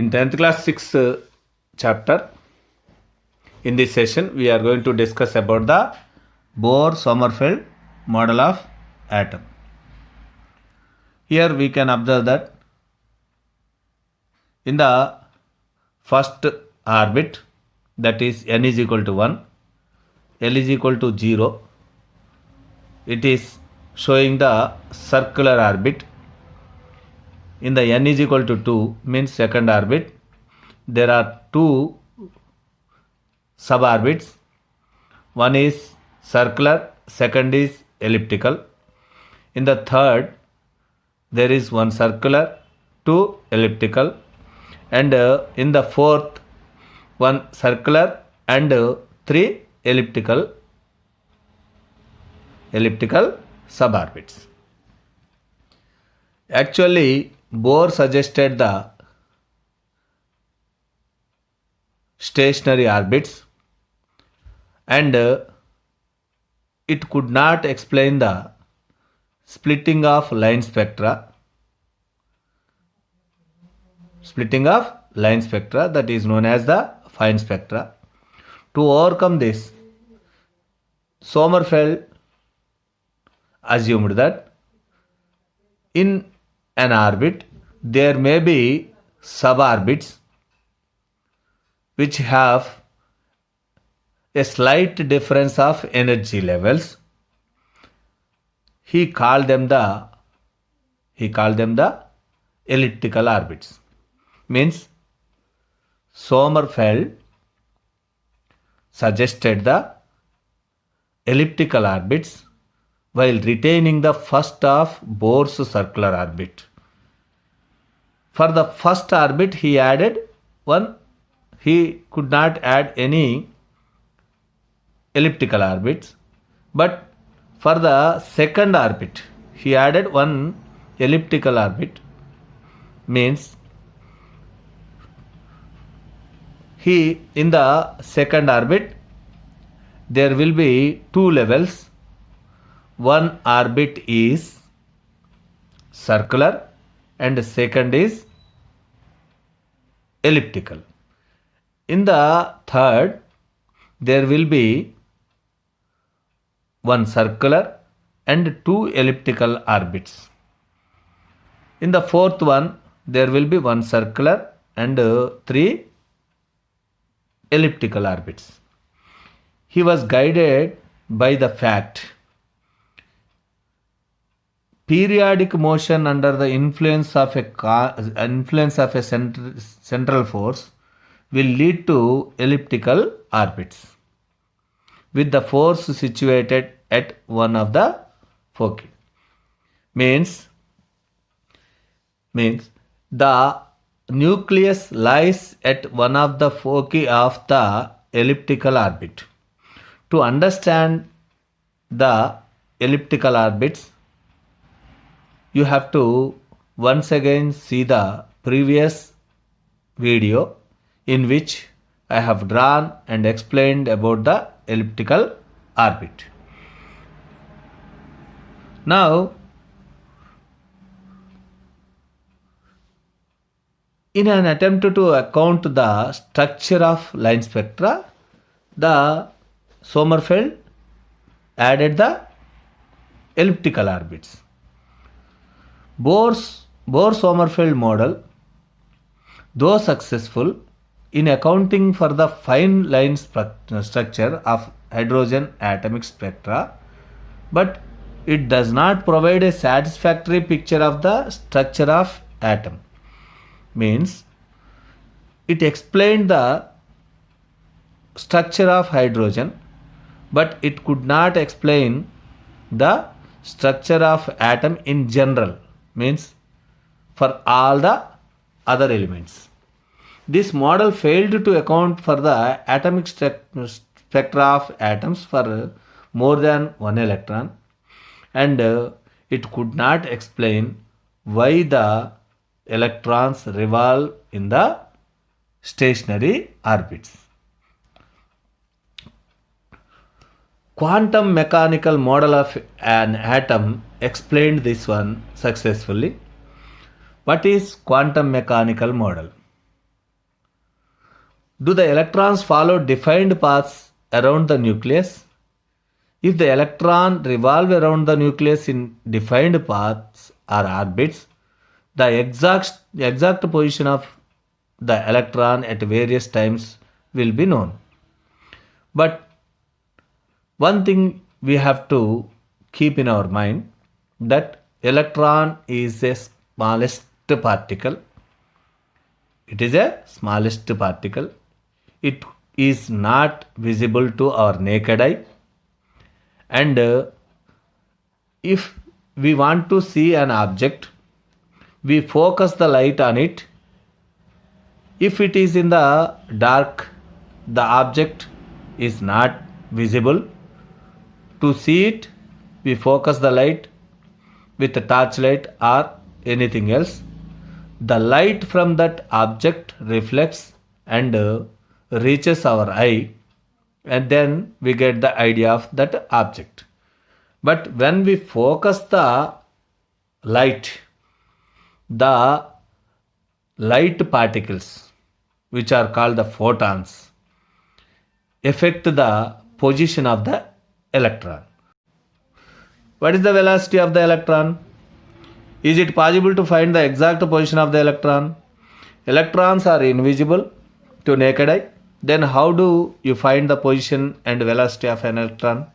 In 10th class 6th chapter, in this session we are going to discuss about the Bohr-Sommerfeld model of atom. Here we can observe that in the first orbit, that is n is equal to 1, L is equal to 0, it is showing the circular orbit. In the n is equal to 2 means second orbit, there are two suborbits. One is circular, second is elliptical. In the third, there is one circular, two elliptical, and in the fourth, one circular and three elliptical suborbits. Actually, Bohr suggested the stationary orbits, and it could not explain the splitting of line spectra. Splitting of line spectra, that is known as the fine spectra. To overcome this, Sommerfeld assumed that in an orbit there may be suborbits which have a slight difference of energy levels. He called them the elliptical orbits. Means Sommerfeld suggested the elliptical orbits while retaining the first of Bohr's circular orbit. For the first orbit he added one, he could not add any elliptical orbits, but for the second orbit he added one elliptical orbit. Means in the second orbit there will be two levels. One orbit is circular and second is elliptical. In the third, there will be one circular and two elliptical orbits. In the fourth one, there will be one circular and three elliptical orbits. He was guided by the fact periodic motion under the influence of a central force will lead to elliptical orbits with the force situated at one of the foci. Means the nucleus lies at one of the foci of the elliptical orbit. To understand the elliptical orbits, you have to once again see the previous video in which I have drawn and explained about the elliptical orbit. Now, in an attempt to account the structure of line spectra, the Sommerfeld added the elliptical orbits. Bohr-Sommerfeld model, though successful in accounting for the fine line structure of hydrogen atomic spectra, but it does not provide a satisfactory picture of the structure of atom. Means it explained the structure of hydrogen, but it could not explain the structure of atom in general. Means for all the other elements. This model failed to account for the atomic spectra of atoms for more than one electron, and it could not explain why the electrons revolve in the stationary orbits. Quantum mechanical model of an atom explained this one successfully. What is quantum mechanical model? Do the electrons follow defined paths around the nucleus? If the electron revolve around the nucleus in defined paths or orbits, the exact position of the electron at various times will be known. But one thing we have to keep in our mind, that electron is a smallest particle. It is a smallest particle. It is not visible to our naked eye. And if we want to see an object, we focus the light on it. If it is in the dark, the object is not visible. To see it, we focus the light with a torchlight or anything else. The light from that object reflects and reaches our eye, and then we get the idea of that object. But when we focus the light, the light particles, which are called the photons, affect the position of the electron. What is the velocity of the electron? Is it possible to find the exact position of the electron? Electrons are invisible to naked eye. Then how do you find the position and velocity of an electron?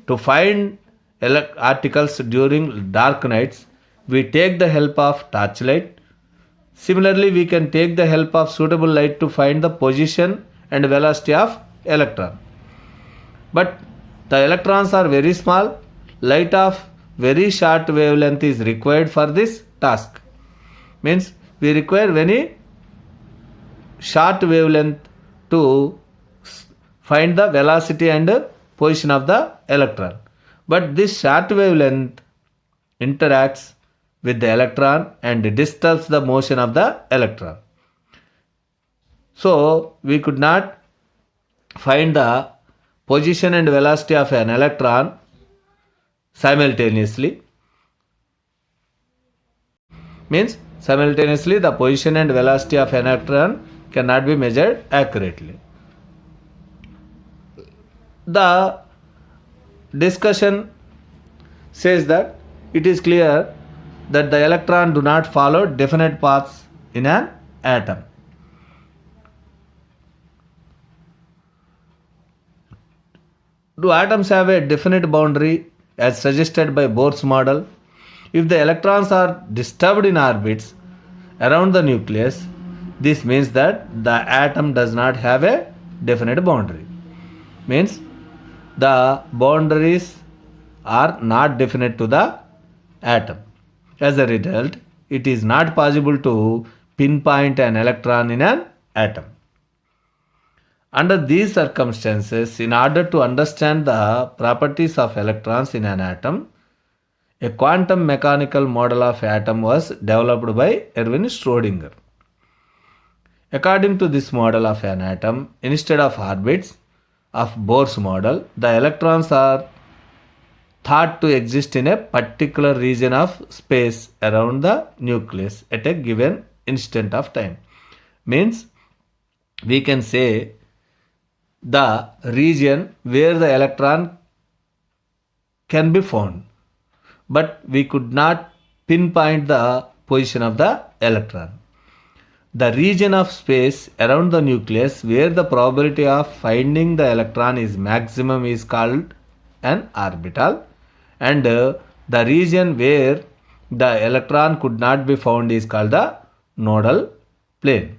To find articles during dark nights, we take the help of torchlight. Similarly, we can take the help of suitable light to find the position and velocity of electron. But the electrons are very small. Light of very short wavelength is required for this task. Means we require very short wavelength to find the velocity and position of the electron. But this short wavelength interacts with the electron and disturbs the motion of the electron. So we could not find the position and velocity of an electron simultaneously. Means simultaneously the position and velocity of an electron cannot be measured accurately. The discussion says that it is clear that the electron do not follow definite paths in an atom. Do atoms have a definite boundary as suggested by Bohr's model? If the electrons are disturbed in orbits around the nucleus, this means that the atom does not have a definite boundary. Means the boundaries are not definite to the atom. As a result, it is not possible to pinpoint an electron in an atom. Under these circumstances, in order to understand the properties of electrons in an atom, a quantum mechanical model of atom was developed by Erwin Schrödinger. According to this model of an atom, instead of orbits of Bohr's model, the electrons are thought to exist in a particular region of space around the nucleus at a given instant of time. Means we can say the region where the electron can be found, but we could not pinpoint the position of the electron. The region of space around the nucleus where the probability of finding the electron is maximum is called an orbital, and the region where the electron could not be found is called the nodal plane.